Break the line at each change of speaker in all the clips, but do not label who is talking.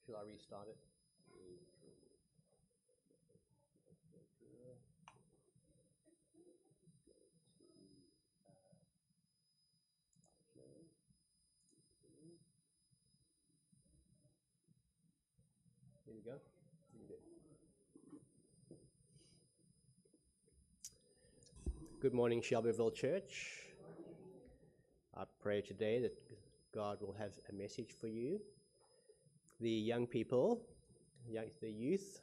Shall I restart it? Here we go. Good morning, Shelbyville Church. I pray today that God will have a message for you. The young people, the youth,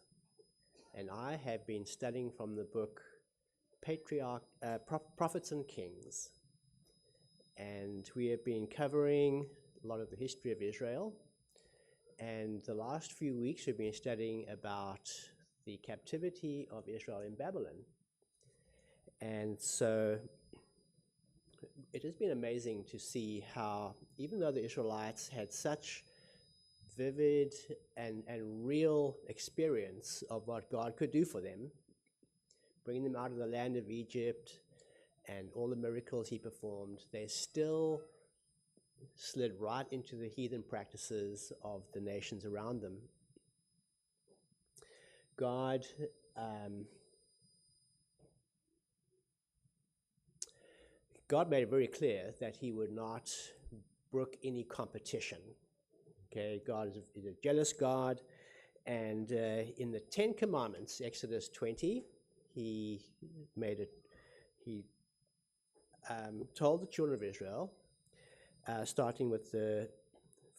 and I have been studying from the book Prophets and Kings. And we have been covering a lot of the history of Israel. And the last few weeks we've been studying about the captivity of Israel in Babylon. And so it has been amazing to see how, even though the Israelites had such vivid and real experience of what God could do for them, bringing them out of the land of Egypt and all the miracles he performed, they still slid right into the heathen practices of the nations around them. God made it very clear that he would not brook any competition. Okay, God is a jealous God, and in the 10 Commandments, Exodus 20, he told the children of Israel, starting with the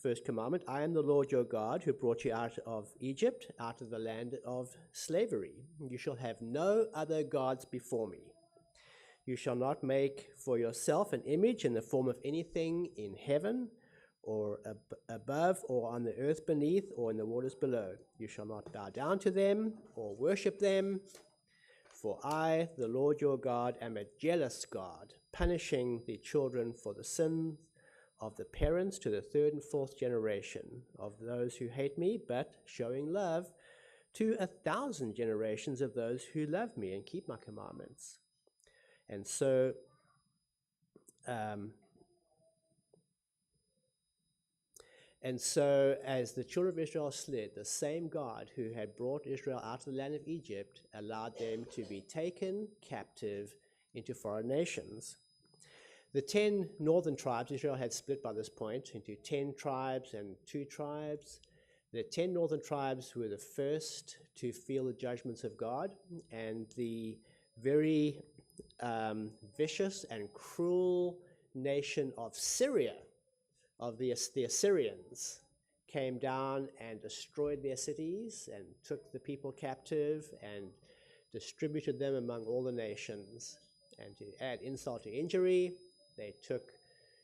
first commandment, I am the Lord your God who brought you out of Egypt, out of the land of slavery. You shall have no other gods before me. You shall not make for yourself an image in the form of anything in heaven or above or on the earth beneath or in the waters below. You shall not bow down to them or worship them. For I, the Lord your God, am a jealous God, punishing the children for the sins of the parents to the third and fourth generation of those who hate me, but showing love to 1,000 generations of those who love me and keep my commandments. And so as the children of Israel slid, the same God who had brought Israel out of the land of Egypt allowed them to be taken captive into foreign nations. The 10 northern tribes, Israel had split by this point into 10 tribes and 2 tribes. The 10 northern tribes were the first to feel the judgments of God, and the very vicious and cruel nation of Syria, of the Assyrians, came down and destroyed their cities and took the people captive and distributed them among all the nations. And to add insult to injury, they took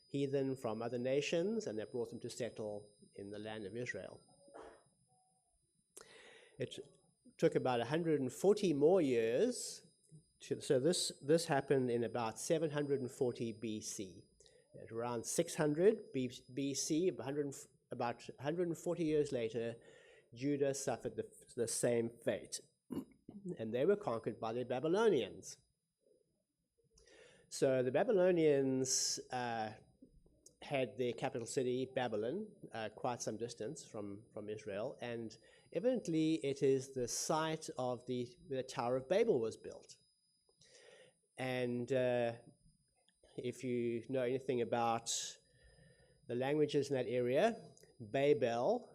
heathen from other nations and they brought them to settle in the land of Israel. It took about 140 more years. So this happened in about 740 BC. At around 600 BC, about 140 years later, Judah suffered the same fate, and they were conquered by the Babylonians. So the Babylonians had their capital city, Babylon, quite some distance from Israel, and evidently it is the site of the Tower of Babel was built. And if you know anything about the languages in that area, Babel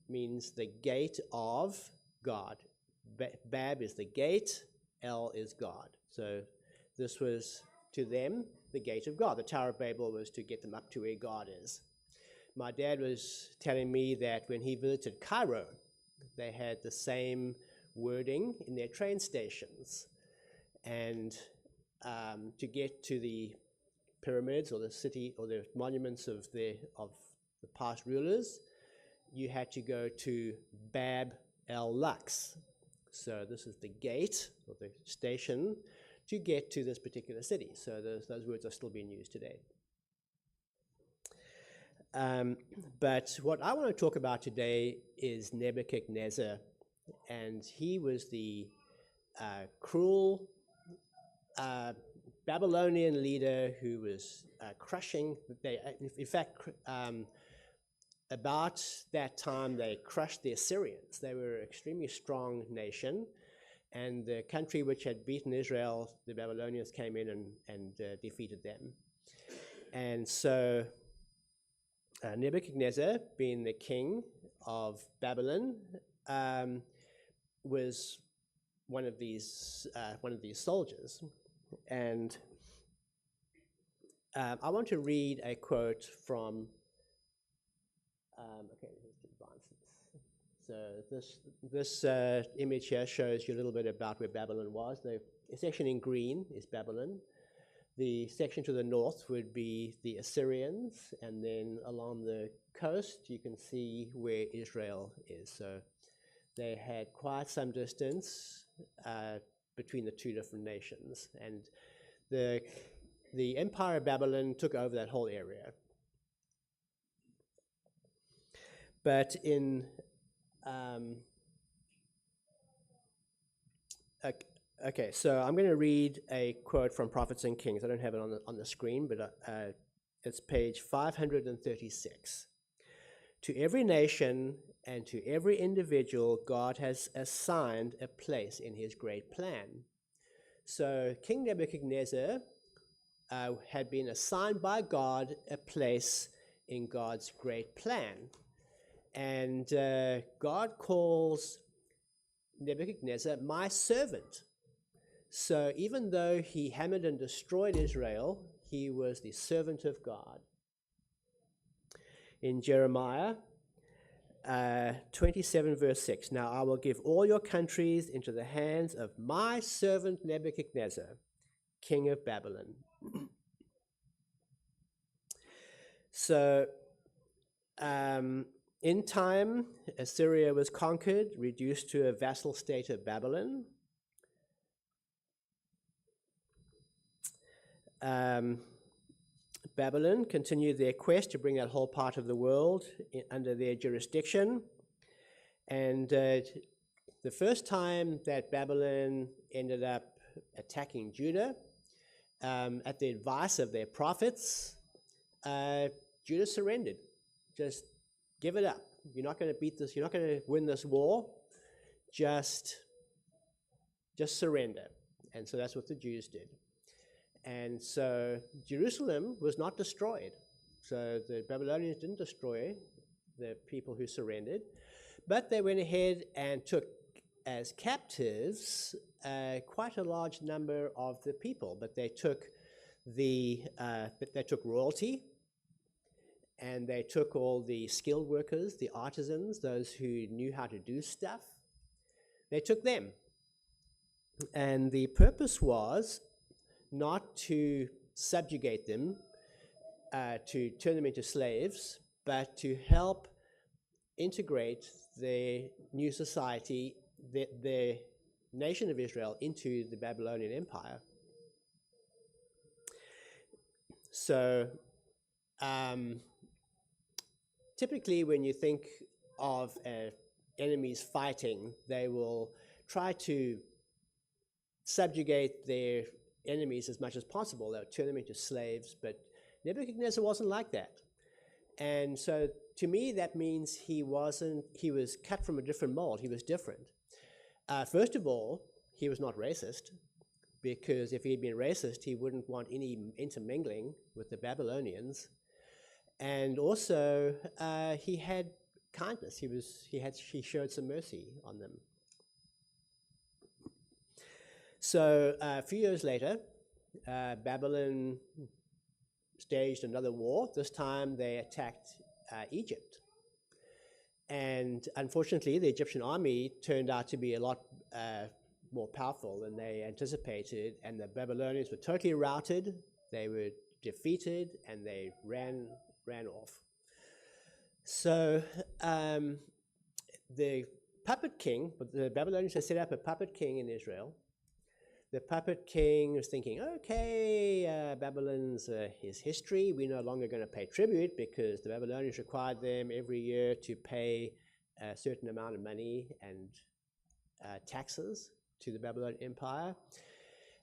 means the gate of God. Bab is the gate, El is God. So this was, to them, the gate of God. The Tower of Babel was to get them up to where God is. My dad was telling me that when he visited Cairo, they had the same wording in their train stations. And to get to the pyramids or the city or the monuments of the past rulers, you had to go to Bab el Lux. So this is the gate or the station to get to this particular city. So those words are still being used today. But what I want to talk about today is Nebuchadnezzar, and he was the cruel Babylonian leader who was crushing. In fact, about that time, they crushed the Assyrians. They were an extremely strong nation, and the country which had beaten Israel, the Babylonians came in and defeated them. And so Nebuchadnezzar, being the king of Babylon, was one of these soldiers. And I want to read a quote from. Okay, let's advance this. So this image here shows you a little bit about where Babylon was. The section in green is Babylon. The section to the north would be the Assyrians, and then along the coast you can see where Israel is. So they had quite some distance between the two different nations, and the Empire of Babylon took over that whole area. But in okay, so I'm going to read a quote from Prophets and Kings. I don't have it on the screen, but it's page 536. To every nation and to every individual, God has assigned a place in his great plan. So King Nebuchadnezzar had been assigned by God a place in God's great plan. And God calls Nebuchadnezzar my servant. So even though he hammered and destroyed Israel, he was the servant of God. In Jeremiah 27 verse 6, now I will give all your countries into the hands of my servant Nebuchadnezzar, king of Babylon. So in time, Assyria was conquered, reduced to a vassal state of Babylon. Babylon continued their quest to bring that whole part of the world under their jurisdiction. And the first time that Babylon ended up attacking Judah, at the advice of their prophets, Judah surrendered. Just give it up. You're not going to beat this. You're not going to win this war. Just surrender. And so that's what the Jews did. And so Jerusalem was not destroyed. So the Babylonians didn't destroy the people who surrendered, but they went ahead and took as captives quite a large number of the people. But they took royalty, and they took all the skilled workers, the artisans, those who knew how to do stuff. They took them. And the purpose was not to subjugate them, to turn them into slaves, but to help integrate the new society, the nation of Israel, into the Babylonian Empire. So typically when you think of enemies fighting, they will try to subjugate their enemies as much as possible. They'll turn them into slaves, but Nebuchadnezzar wasn't like that. And so to me, that means he was cut from a different mold. He was different. First of all, he was not racist, because if he had been racist, he wouldn't want any intermingling with the Babylonians. And also, he had kindness. He showed some mercy on them. So a few years later, Babylon staged another war. This time they attacked Egypt. And unfortunately, the Egyptian army turned out to be a lot more powerful than they anticipated, and the Babylonians were totally routed. They were defeated, and they ran off. So the puppet king, the Babylonians had set up a puppet king in Israel. The puppet king was thinking, okay, Babylon's his history. We're no longer going to pay tribute because the Babylonians required them every year to pay a certain amount of money and taxes to the Babylonian Empire.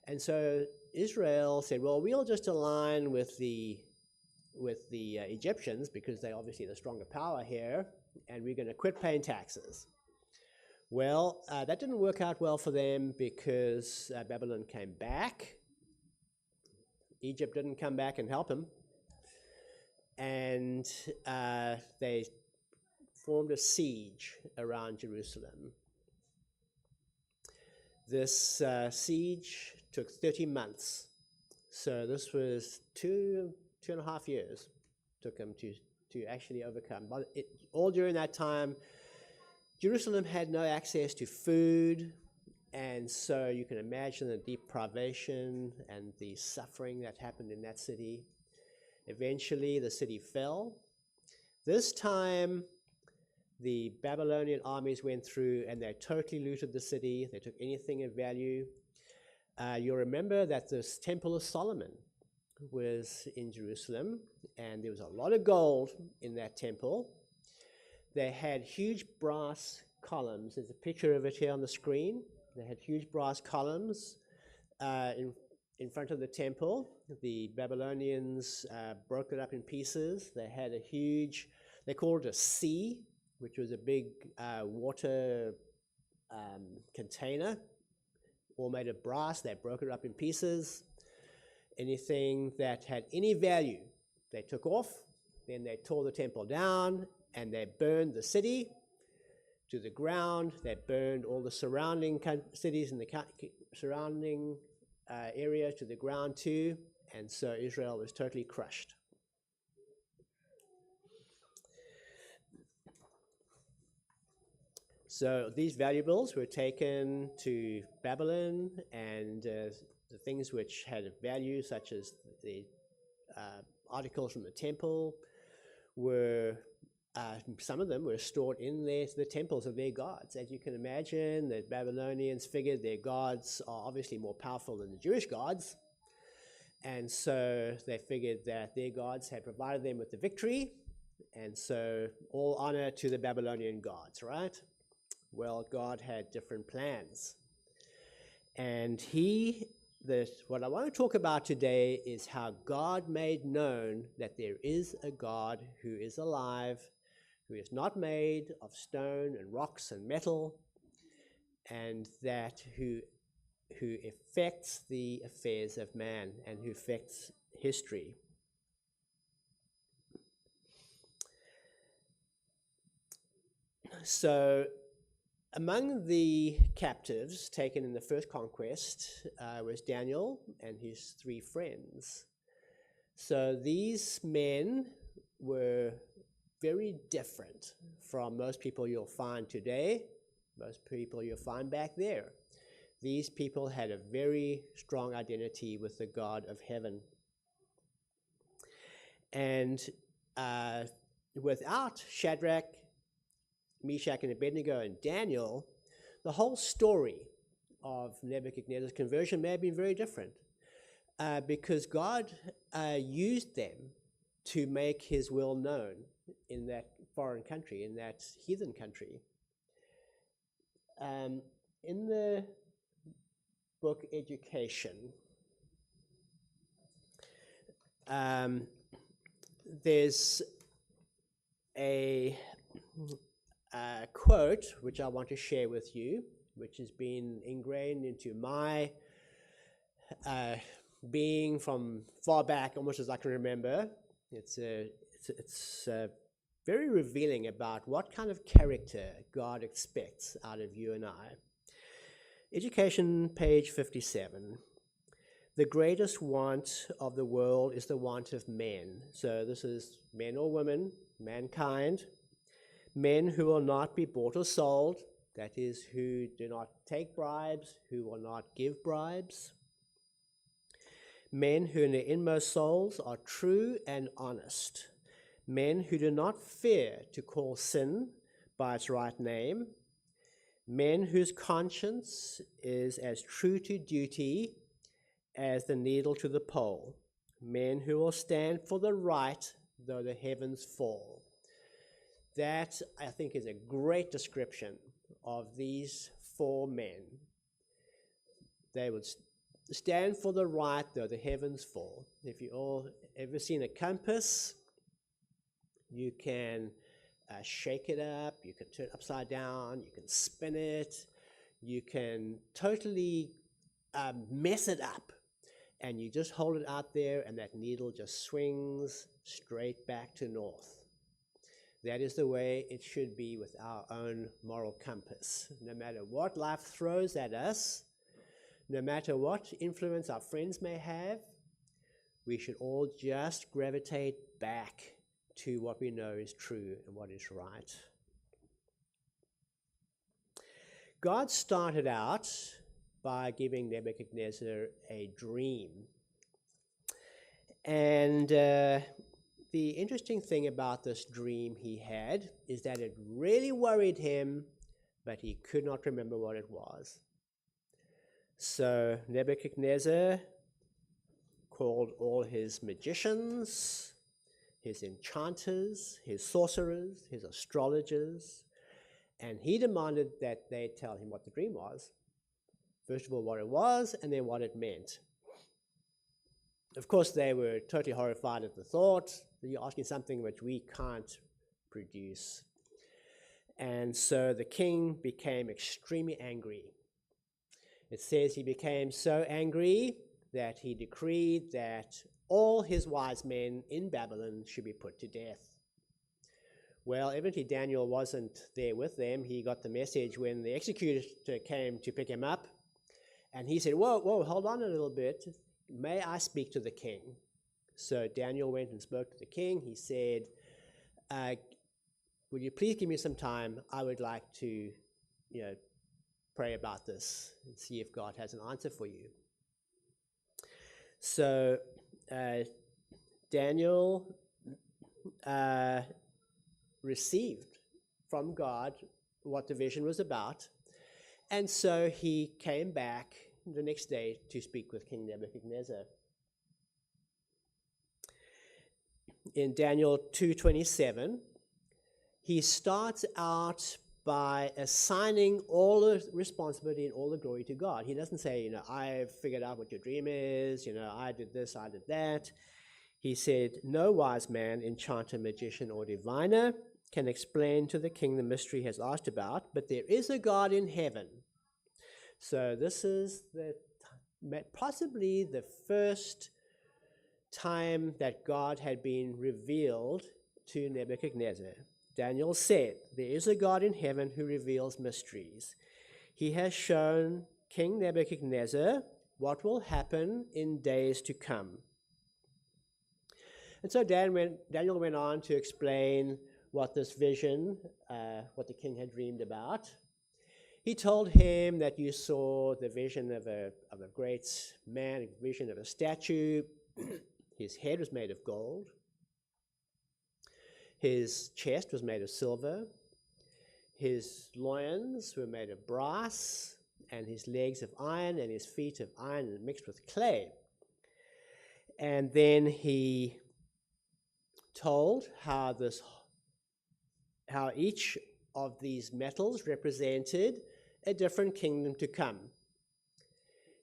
And so Israel said, well, we'll just align with the with the Egyptians because they're obviously the stronger power here, and we're going to quit paying taxes. Well, that didn't work out well for them because Babylon came back. Egypt didn't come back and help them. And they formed a siege around Jerusalem. This siege took 30 months. So this was two and a half years took them to actually overcome. But all during that time, Jerusalem had no access to food, and so you can imagine the deep privation and the suffering that happened in that city. Eventually, the city fell. This time, the Babylonian armies went through and they totally looted the city. They took anything of value. You'll remember that this Temple of Solomon was in Jerusalem, and there was a lot of gold in that temple. They had huge brass columns. There's a picture of it here on the screen. They had huge brass columns in front of the temple. The Babylonians broke it up in pieces. They had a huge, they called it a sea, which was a big water container, all made of brass. They broke it up in pieces. Anything that had any value, they took off. Then they tore the temple down, and they burned the city to the ground. They burned all the surrounding cities in the surrounding area to the ground too, and so Israel was totally crushed. So these valuables were taken to Babylon, and the things which had value, such as the articles from the temple, were some of them were stored in the temples of their gods. As you can imagine, the Babylonians figured their gods are obviously more powerful than the Jewish gods, and so they figured that their gods had provided them with the victory, and so all honor to the Babylonian gods, right? Well, God had different plans, and what I want to talk about today is how God made known that there is a God who is alive, who is not made of stone and rocks and metal, and that who affects the affairs of man and who affects history. So among the captives taken in the first conquest was Daniel and his 3 friends. So these men were very different from most people you'll find today, most people you'll find back there. These people had a very strong identity with the God of heaven. And without Shadrach, Meshach, and Abednego, and Daniel, the whole story of Nebuchadnezzar's conversion may have been very different because God used them to make his will known in that foreign country, in that heathen country. In the book Education, there's a quote which I want to share with you, which has been ingrained into my being from far back, almost as I can remember. It's very revealing about what kind of character God expects out of you and I. Education, page 57. The greatest want of the world is the want of men. So this is men or women, mankind. Men who will not be bought or sold, that is, who do not take bribes, who will not give bribes. Men who in their inmost souls are true and honest. Men who do not fear to call sin by its right name. Men whose conscience is as true to duty as the needle to the pole. Men who will stand for the right though the heavens fall. That, I think, is a great description of these 4 men. They would stand for the right though the heavens fall. If you all ever seen a compass, you can shake it up, you can turn it upside down, you can spin it, you can totally mess it up, and you just hold it out there and that needle just swings straight back to north. That is the way it should be with our own moral compass. No matter what life throws at us, no matter what influence our friends may have, we should all just gravitate back to what we know is true and what is right. God started out by giving Nebuchadnezzar a dream. And the interesting thing about this dream he had is that it really worried him, but he could not remember what it was. So Nebuchadnezzar called all his magicians, his enchanters, his sorcerers, his astrologers, and he demanded that they tell him what the dream was. First of all, what it was, and then what it meant. Of course, they were totally horrified at the thought that you're asking something which we can't produce. And so the king became extremely angry. It says he became so angry that he decreed that all his wise men in Babylon should be put to death. Well, evidently Daniel wasn't there with them. He got the message when the executor came to pick him up. And he said, whoa, hold on a little bit. May I speak to the king? So Daniel went and spoke to the king. He said, will you please give me some time? I would like to, pray about this and see if God has an answer for you. So Daniel received from God what the vision was about. And so he came back the next day to speak with King Nebuchadnezzar. In Daniel 2:27, he starts out by assigning all the responsibility and all the glory to God. He doesn't say, I figured out what your dream is, I did this, I did that. He said, no wise man, enchanter, magician, or diviner can explain to the king the mystery he has asked about, but there is a God in heaven. So this is possibly the first time that God had been revealed to Nebuchadnezzar. Daniel said, there is a God in heaven who reveals mysteries. He has shown King Nebuchadnezzar what will happen in days to come. And so Daniel went on to explain what this vision, what the king had dreamed about. He told him that you saw the vision of a great man, a vision of a statue. His head was made of gold. His chest was made of silver. His loins were made of brass, and his legs of iron, and his feet of iron mixed with clay. And then he told how each of these metals represented a different kingdom to come.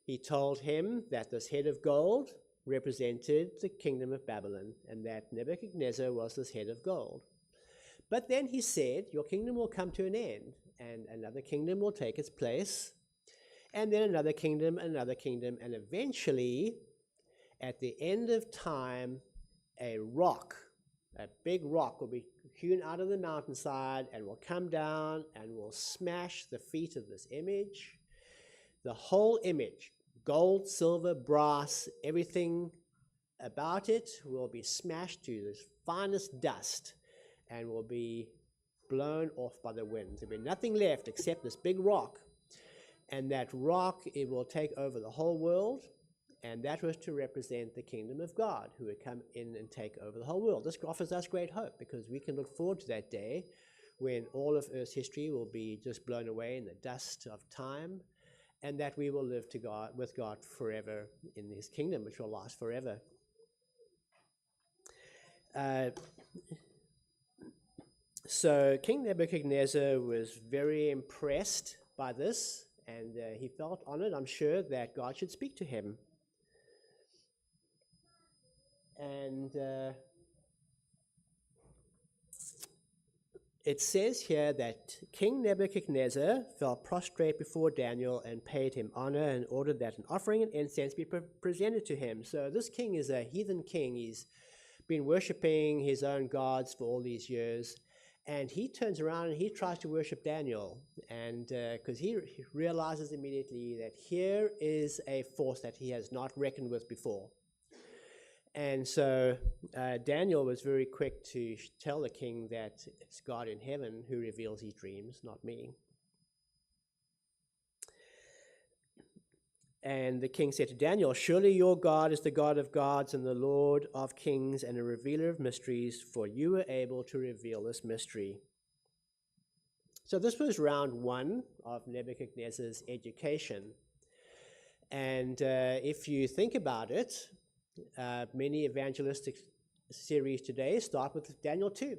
He told him that this head of gold represented the kingdom of Babylon, and that Nebuchadnezzar was this head of gold. But then he said, your kingdom will come to an end, and another kingdom will take its place, and then another kingdom, and eventually, at the end of time, a big rock will be hewn out of the mountainside and will come down and will smash the feet of this image. The whole image, gold, silver, brass, everything about it will be smashed to the finest dust and will be blown off by the wind. There'll be nothing left except this big rock. And that rock, it will take over the whole world. And that was to represent the kingdom of God, who would come in and take over the whole world. This offers us great hope, because we can look forward to that day when all of Earth's history will be just blown away in the dust of time, and that we will live with God forever in his kingdom, which will last forever. So King Nebuchadnezzar was very impressed by this, and he felt honored, I'm sure, that God should speak to him. And it says here that King Nebuchadnezzar fell prostrate before Daniel and paid him honor and ordered that an offering and incense be presented to him. So this king is a heathen king. He's been worshipping his own gods for all these years. And he turns around and he tries to worship Daniel. And because he realizes immediately that here is a force that he has not reckoned with before. And so Daniel was very quick to tell the king that it's God in heaven who reveals his dreams, not me. And the king said to Daniel, surely your God is the God of gods and the Lord of kings and a revealer of mysteries, for you were able to reveal this mystery. So this was round one of Nebuchadnezzar's education. And if you think about it, many evangelistic series today start with Daniel 2.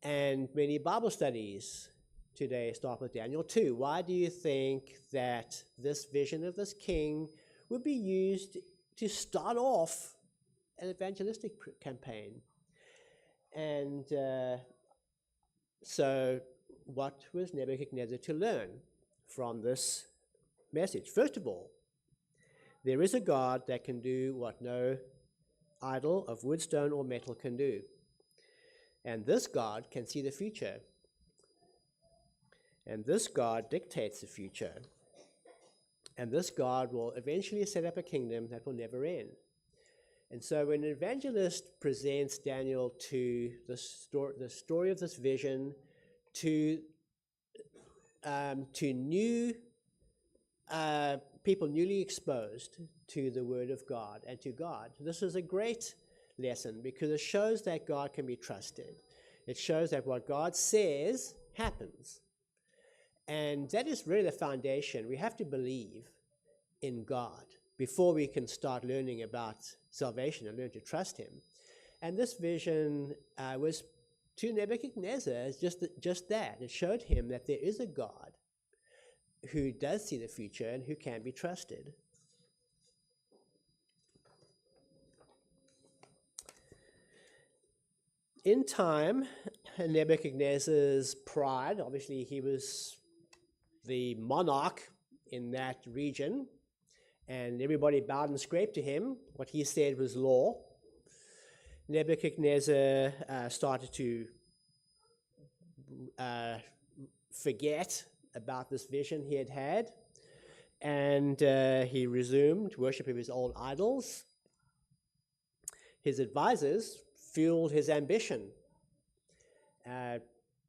And many Bible studies today start with Daniel 2. Why do you think that this vision of this king would be used to start off an evangelistic campaign? And so what was Nebuchadnezzar to learn from this message? First of all, there is a God that can do what no idol of wood, stone, or metal can do. And this God can see the future. And this God dictates the future. And this God will eventually set up a kingdom that will never end. And so when an evangelist presents Daniel to the story of this vision, to new people newly exposed to the Word of God and to God, this is a great lesson because it shows that God can be trusted. It shows that what God says happens. And that is really the foundation. We have to believe in God before we can start learning about salvation and learn to trust Him. And this vision was to Nebuchadnezzar just that. It showed him that there is a God who does see the future and who can be trusted. In time, Nebuchadnezzar's pride, obviously he was the monarch in that region, and everybody bowed and scraped to him. What he said was law. Nebuchadnezzar started to forget about this vision he had had, and he resumed worship of his old idols. His advisors fueled his ambition,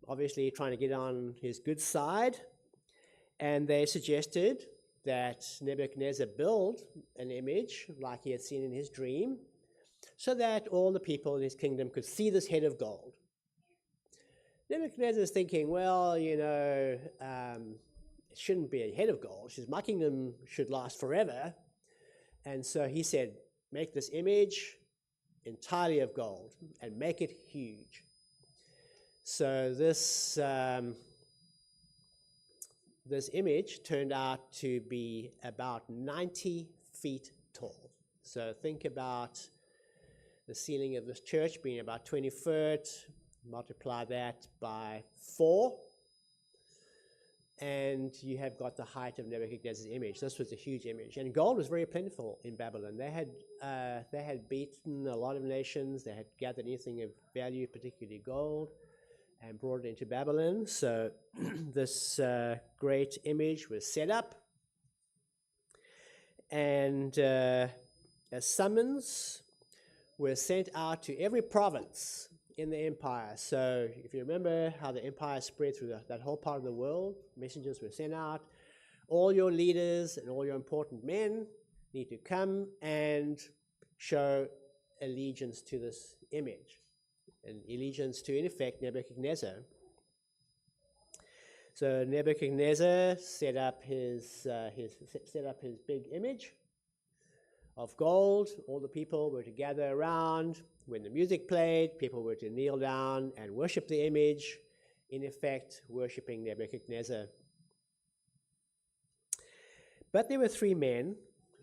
obviously trying to get on his good side, and they suggested that Nebuchadnezzar build an image like he had seen in his dream, so that all the people in his kingdom could see this head of gold. Nebuchadnezzar is thinking, well, it shouldn't be a head of gold. My kingdom should last forever. And so he said, make this image entirely of gold and make it huge. So this image turned out to be about 90 feet tall. So think about the ceiling of this church being about 20 foot, multiply that by 4, and you have got the height of Nebuchadnezzar's image. This was a huge image, and gold was very plentiful in Babylon. They had beaten a lot of nations. They had gathered anything of value, particularly gold, and brought it into Babylon. So this great image was set up, and a summons was sent out to every province in the empire. So if you remember how the empire spread through that whole part of the world, messengers were sent out. All your leaders and all your important men need to come and show allegiance to this image, and allegiance to, in effect, Nebuchadnezzar. So Nebuchadnezzar set up his big image of gold. All the people were to gather around. When the music played, people were to kneel down and worship the image, in effect, worshiping Nebuchadnezzar. But there were three men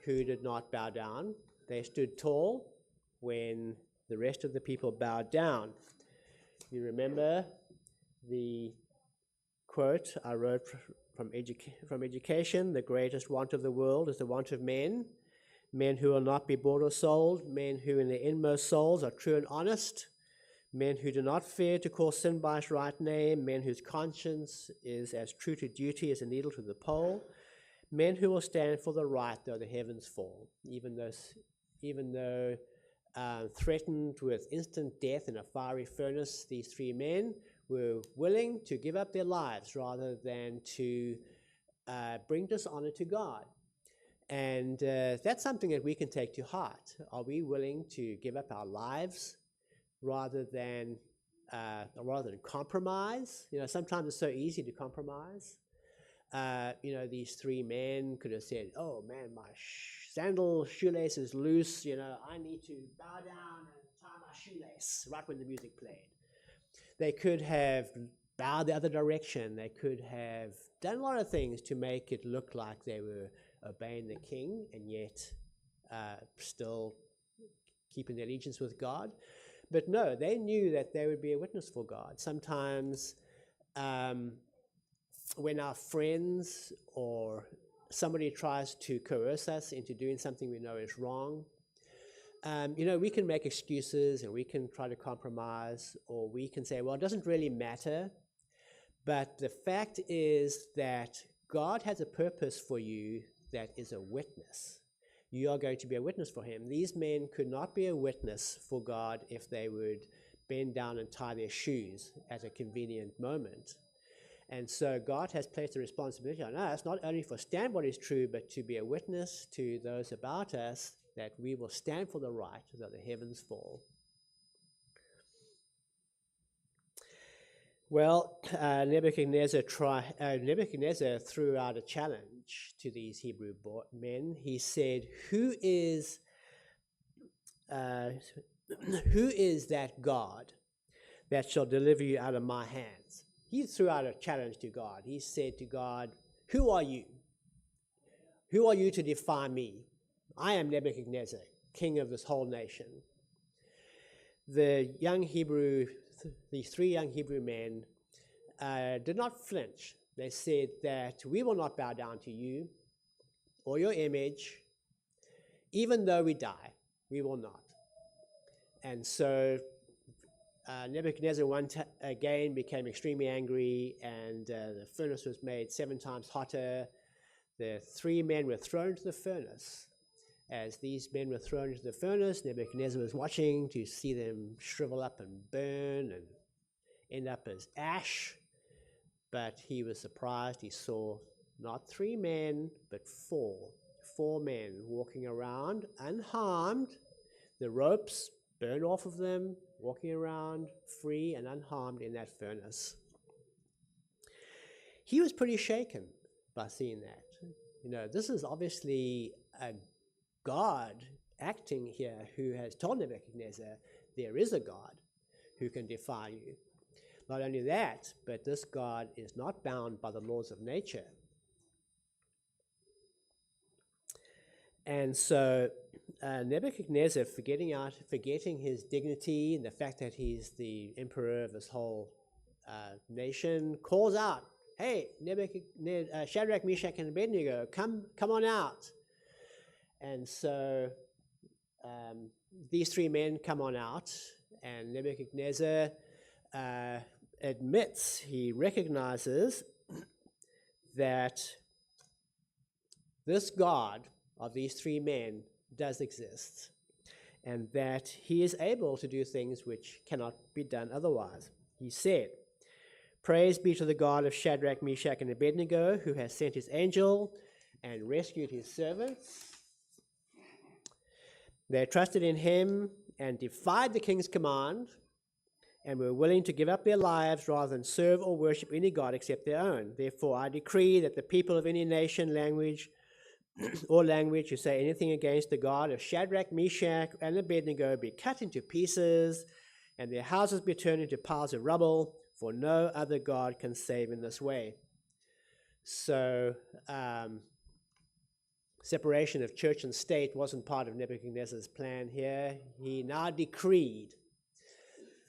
who did not bow down. They stood tall when the rest of the people bowed down. You remember the quote I wrote from education: the greatest want of the world is the want of men, men who will not be bought or sold, men who in their inmost souls are true and honest, men who do not fear to call sin by its right name, men whose conscience is as true to duty as a needle to the pole, men who will stand for the right though the heavens fall, even though threatened with instant death in a fiery furnace. These three men were willing to give up their lives rather than to bring dishonor to God. And that's something that we can take to heart. Are we willing to give up our lives rather than compromise? Sometimes it's so easy to compromise. These three men could have said, "Oh man, my sandal shoelace is loose. I need to bow down and tie my shoelace," right when the music played. They could have bowed the other direction. They could have done a lot of things to make it look like they were obeying the king and yet still keeping their allegiance with God. But no, they knew that they would be a witness for God. Sometimes when our friends or somebody tries to coerce us into doing something we know is wrong, we can make excuses and we can try to compromise, or we can say, well, it doesn't really matter. But the fact is that God has a purpose for you that is a witness. You are going to be a witness for him. These men could not be a witness for God if they would bend down and tie their shoes at a convenient moment. And so God has placed a responsibility on us, not only for stand what is true, but to be a witness to those about us that we will stand for the right though the heavens fall. Well, Nebuchadnezzar threw out a challenge to these Hebrew men. He said, who is that God that shall deliver you out of my hands? He threw out a challenge to God. He said to God, who are you? Who are you to defy me? I am Nebuchadnezzar, king of this whole nation. These three young Hebrew men did not flinch. They said that we will not bow down to you or your image. Even though we die, we will not. And so Nebuchadnezzar again became extremely angry, and the furnace was made 7 times hotter. The three men were thrown into the furnace. As these men were thrown into the furnace, Nebuchadnezzar was watching to see them shrivel up and burn and end up as ash. But he was surprised. He saw not 3 men, but 4. 4 men walking around unharmed. The ropes burned off of them, walking around free and unharmed in that furnace. He was pretty shaken by seeing that. This is obviously a God acting here who has told Nebuchadnezzar there is a God who can defy you. Not only that, but this God is not bound by the laws of nature. And so Nebuchadnezzar, forgetting his dignity and the fact that he's the emperor of this whole nation, calls out, "Hey, Shadrach, Meshach, and Abednego, come on out." And so these 3 men come on out, and Nebuchadnezzar he recognizes that this God of these 3 men does exist, and that he is able to do things which cannot be done otherwise. He said, "Praise be to the God of Shadrach, Meshach, and Abednego, who has sent his angel and rescued his servants. They trusted in him and defied the king's command and were willing to give up their lives rather than serve or worship any god except their own. Therefore, I decree that the people of any nation, language, or language who say anything against the God of Shadrach, Meshach, and Abednego be cut into pieces, and their houses be turned into piles of rubble, for no other God can save in this way." So separation of church and state wasn't part of Nebuchadnezzar's plan here. He now decreed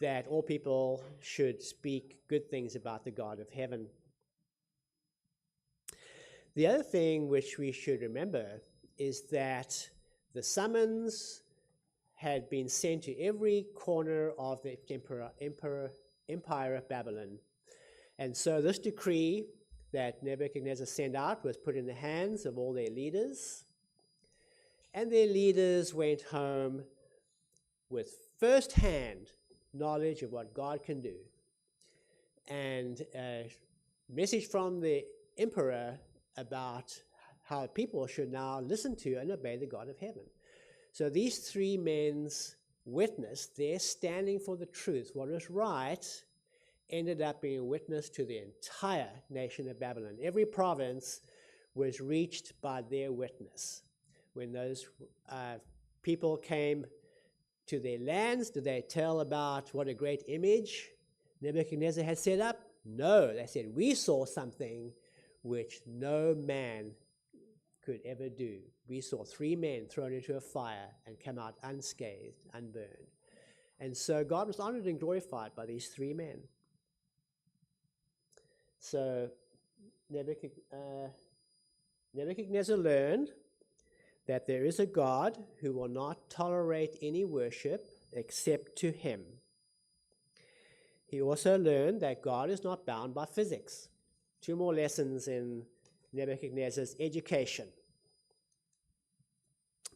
that all people should speak good things about the God of heaven. The other thing which we should remember is that the summons had been sent to every corner of the empire of Babylon. And so this decree that Nebuchadnezzar sent out was put in the hands of all their leaders. And their leaders went home with first-hand knowledge of what God can do. And a message from the emperor about how people should now listen to and obey the God of heaven. So these three men's witness, their standing for the truth, what is right, ended up being a witness to the entire nation of Babylon. Every province was reached by their witness. When those people came to their lands, did they tell about what a great image Nebuchadnezzar had set up? No, they said, we saw something which no man could ever do. We saw three men thrown into a fire and come out unscathed, unburned. And so God was honored and glorified by these three men. So Nebuchadnezzar learned that there is a God who will not tolerate any worship except to him. He also learned that God is not bound by physics. Two more lessons in Nebuchadnezzar's education.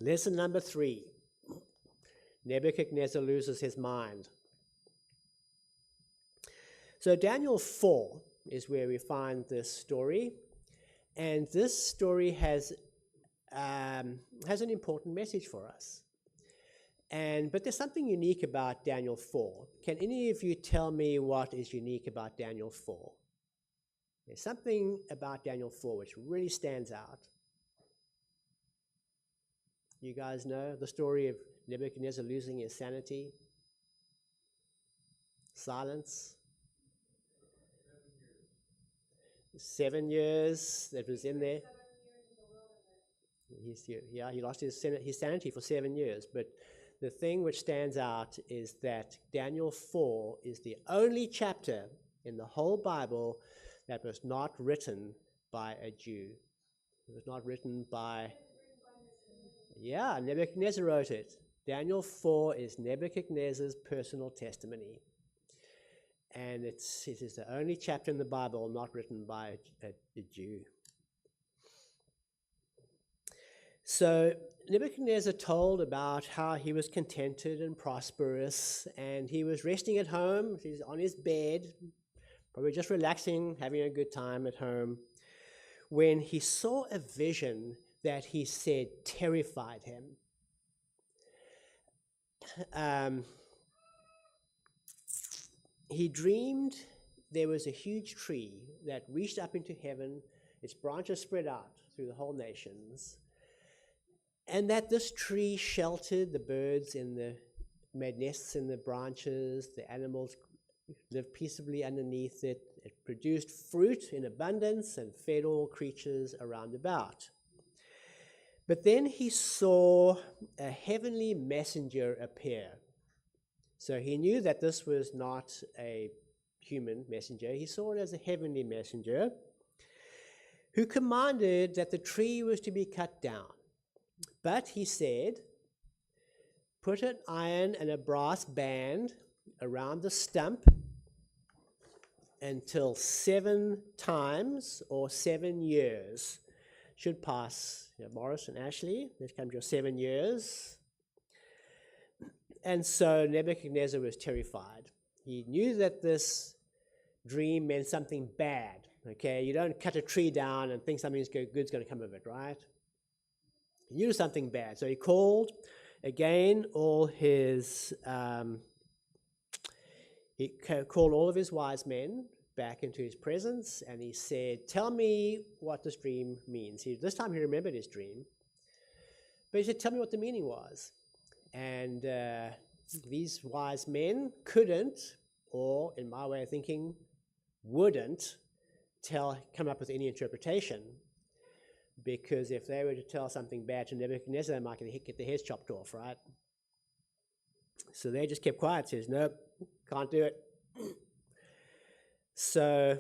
Lesson number 3. Nebuchadnezzar loses his mind. So Daniel 4 is where we find this story. And this story has an important message for us. But there's something unique about Daniel 4. Can any of you tell me what is unique about Daniel 4? There's something about Daniel 4 which really stands out. You guys know the story of Nebuchadnezzar losing his sanity? Silence. 7 years that was in there. He lost his sanity for 7 years. But the thing which stands out is that Daniel 4 is the only chapter in the whole Bible that was not written by a Jew. It was not written by... Yeah, Nebuchadnezzar wrote it. Daniel 4 is Nebuchadnezzar's personal testimony. And it is the only chapter in the Bible not written by a Jew. So Nebuchadnezzar told about how he was contented and prosperous, and he was resting at home. He's on his bed, probably just relaxing, having a good time at home, when he saw a vision that he said terrified him. He dreamed there was a huge tree that reached up into heaven, its branches spread out through the whole nations, and that this tree sheltered the birds made nests in the branches, the animals lived peaceably underneath it. It produced fruit in abundance and fed all creatures around about. But then he saw a heavenly messenger appear. So he knew that this was not a human messenger. He saw it as a heavenly messenger who commanded that the tree was to be cut down. But he said, put an iron and a brass band around the stump until 7 times or 7 years should pass. Morris and Ashley, there's come your 7 years. And so Nebuchadnezzar was terrified. He knew that this dream meant something bad. Okay, you don't cut a tree down and think something good's going to come of it, right? He knew something bad. So he called again all his, he called all of his wise men back into his presence, and he said, tell me what this dream means. This time he remembered his dream, but he said, tell me what the meaning was. And these wise men couldn't, or in my way of thinking, wouldn't come up with any interpretation. because if they were to tell something bad to Nebuchadnezzar, they might get their heads chopped off, right? So they just kept quiet, says, nope, can't do it. So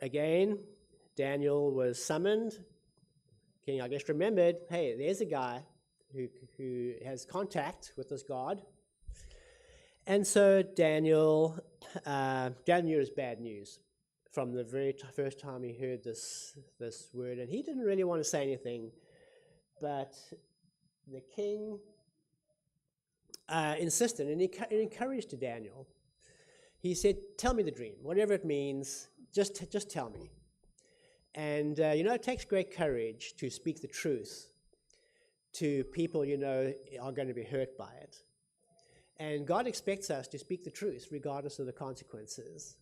again, Daniel was summoned. King, I guess, remembered, hey, there's a guy who has contact with this God. And so Daniel knew it was bad news from the very first time he heard this word. And he didn't really want to say anything, but the king insisted and encouraged Daniel. He said, tell me the dream, whatever it means, just tell me. And, it takes great courage to speak the truth to people are going to be hurt by it. And God expects us to speak the truth regardless of the consequences.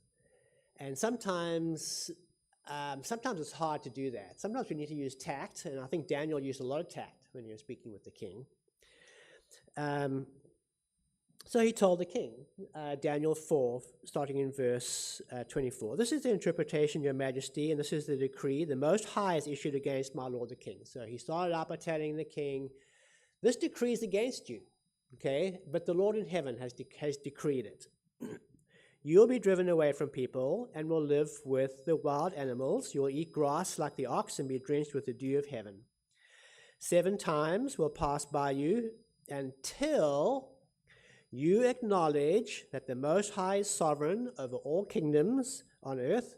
And sometimes it's hard to do that. Sometimes we need to use tact, and I think Daniel used a lot of tact when he was speaking with the king. So he told the king, Daniel 4, starting in verse 24, this is the interpretation, your majesty, and this is the decree the Most High has issued against my lord the king. So he started out by telling the king, this decree is against you, okay? But the Lord in heaven has decreed it. You'll be driven away from people and will live with the wild animals. You'll eat grass like the ox and be drenched with the dew of heaven. 7 times will pass by you until you acknowledge that the Most High is sovereign over all kingdoms on earth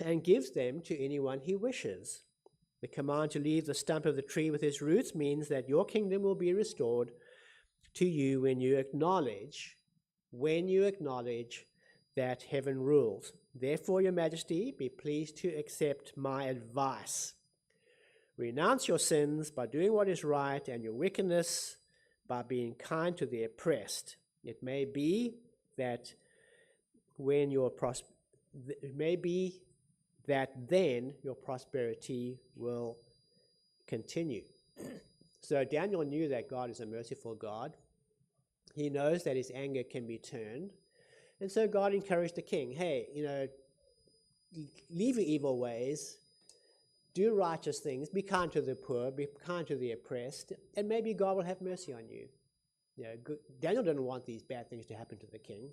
and gives them to anyone he wishes. The command to leave the stump of the tree with its roots means that your kingdom will be restored to you when you acknowledge that heaven rules. Therefore, your majesty, be pleased to accept my advice. Renounce your sins by doing what is right and your wickedness by being kind to the oppressed. It may be that then your prosperity will continue. So Daniel knew that God is a merciful God. He knows that his anger can be turned. And so God encouraged the king, hey, leave your evil ways, do righteous things, be kind to the poor, be kind to the oppressed, and maybe God will have mercy on you. Daniel didn't want these bad things to happen to the king.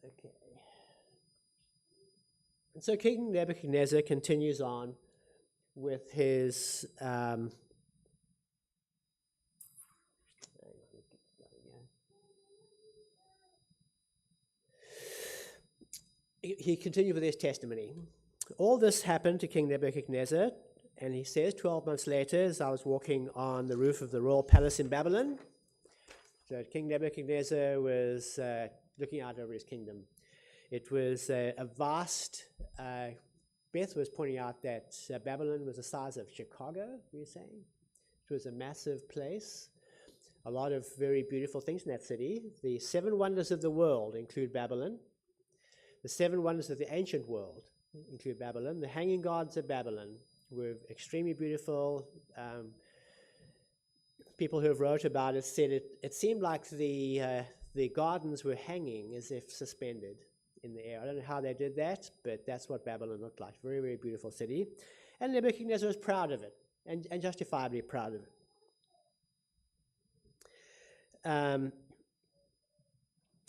Okay. And so King Nebuchadnezzar continues on with his he continued with his testimony. All this happened to King Nebuchadnezzar, and he says 12 months later, as I was walking on the roof of the royal palace in Babylon. So King Nebuchadnezzar was looking out over his kingdom. It was a vast, Beth was pointing out that Babylon was the size of Chicago, we were saying. It was a massive place. A lot of very beautiful things in that city. The 7 wonders of the world include Babylon. The 7 wonders of the ancient world include Babylon. The hanging gardens of Babylon were extremely beautiful. People who have wrote about it said it seemed like the gardens were hanging as if suspended in the air. I don't know how they did that, but that's what Babylon looked like. Very, very beautiful city. And Nebuchadnezzar was proud of it, and justifiably proud of it.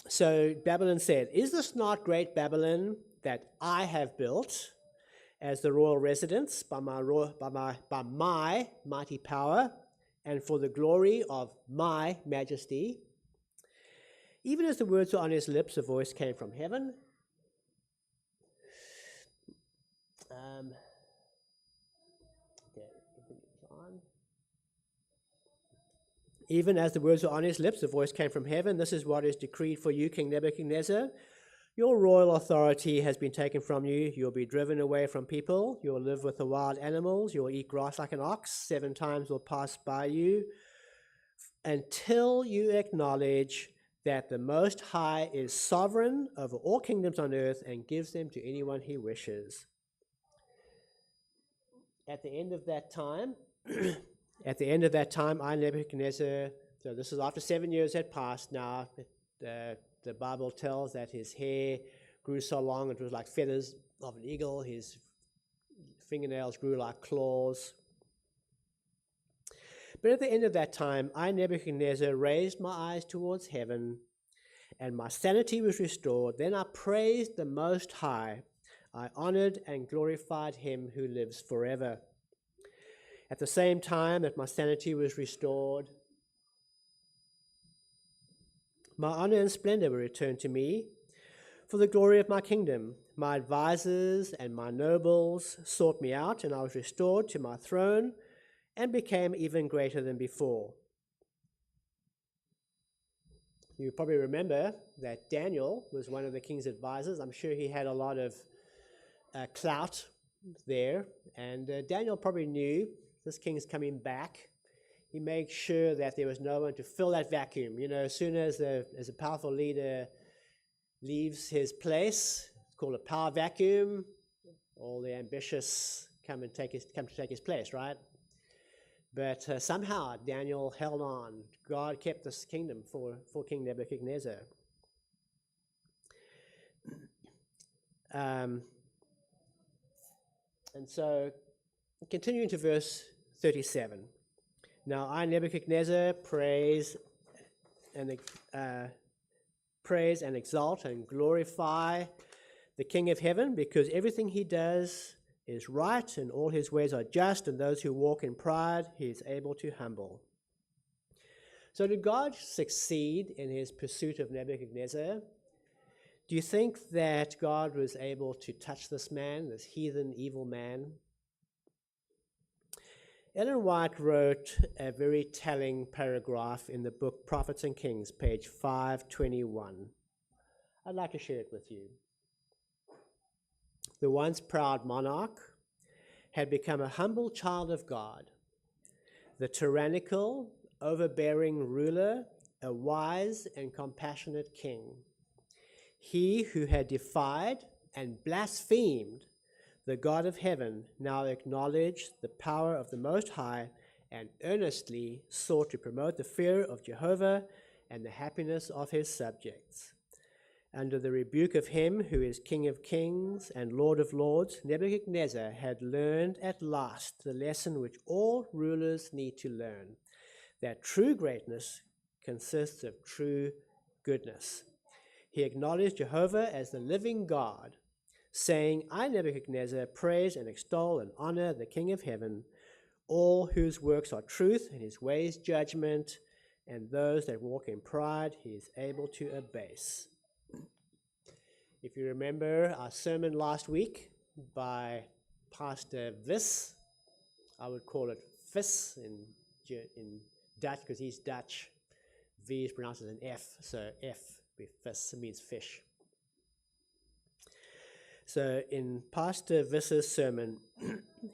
So Babylon said, is this not great Babylon that I have built as the royal residence by my mighty power and for the glory of my majesty? Even as the words were on his lips, a voice came from heaven. Even as the words were on his lips, a voice came from heaven. This is what is decreed for you, King Nebuchadnezzar. Your royal authority has been taken from you. You'll be driven away from people. You'll live with the wild animals. You'll eat grass like an ox. 7 times will pass by you until you acknowledge that the Most High is sovereign over all kingdoms on earth and gives them to anyone he wishes. At the end of that time, I, Nebuchadnezzar, so this is after 7 years had passed now, the Bible tells that his hair grew so long it was like feathers of an eagle. His fingernails grew like claws. But at the end of that time, I, Nebuchadnezzar, raised my eyes towards heaven, and my sanity was restored. Then I praised the Most High. I honored and glorified him who lives forever. At the same time that my sanity was restored, my honor and splendor were returned to me for the glory of my kingdom. My advisors and my nobles sought me out, and I was restored to my throne and became even greater than before. You probably remember that Daniel was one of the king's advisors. I'm sure he had a lot of clout there, and Daniel probably knew this king's coming back. He made sure that there was no one to fill that vacuum. You know, as soon as a powerful leader leaves his place, it's called a power vacuum, all the ambitious come to take his place, right? But somehow Daniel held on. God kept this kingdom for King Nebuchadnezzar. And so, continuing to verse 37. Now I, Nebuchadnezzar, praise and exalt and glorify the King of heaven, because everything he does is right, and all his ways are just, and those who walk in pride he is able to humble. So did God succeed in his pursuit of Nebuchadnezzar? Do you think that God was able to touch this man, this heathen, evil man? Ellen White wrote a very telling paragraph in the book Prophets and Kings, page 521. I'd like to share it with you. The once proud monarch had become a humble child of God, the tyrannical, overbearing ruler, a wise and compassionate king. He who had defied and blasphemed the God of heaven now acknowledged the power of the Most High and earnestly sought to promote the fear of Jehovah and the happiness of his subjects. Under the rebuke of him who is King of kings and Lord of lords, Nebuchadnezzar had learned at last the lesson which all rulers need to learn, that true greatness consists of true goodness. He acknowledged Jehovah as the living God, saying, I, Nebuchadnezzar, praise and extol and honor the King of heaven, all whose works are truth and his ways judgment, and those that walk in pride he is able to abase. If you remember our sermon last week by Pastor Vis, I would call it Vis in Dutch because he's Dutch. V is pronounced as an F, so F, Vis, means fish. So in Pastor Vis's sermon,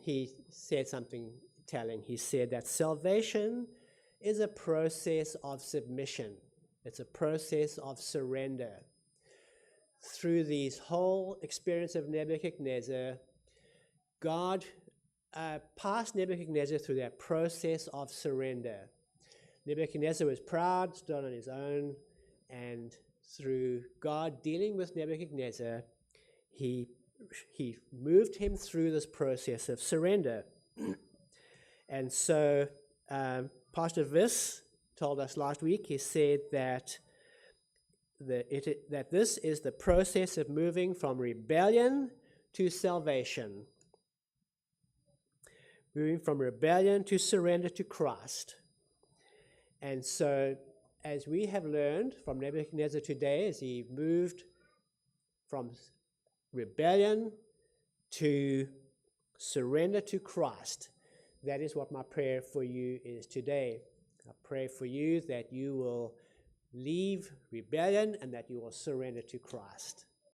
he said something telling. He said that salvation is a process of submission. It's a process of surrender. Through this whole experience of Nebuchadnezzar, God passed Nebuchadnezzar through that process of surrender. Nebuchadnezzar was proud, stood on his own, and through God dealing with Nebuchadnezzar, he moved him through this process of surrender. And so Pastor Vis told us last week, he said that that this is the process of moving from rebellion to salvation. Moving from rebellion to surrender to Christ. And so, as we have learned from Nebuchadnezzar today, as he moved from rebellion to surrender to Christ, that is what my prayer for you is today. I pray for you that you will leave rebellion and that you will surrender to Christ.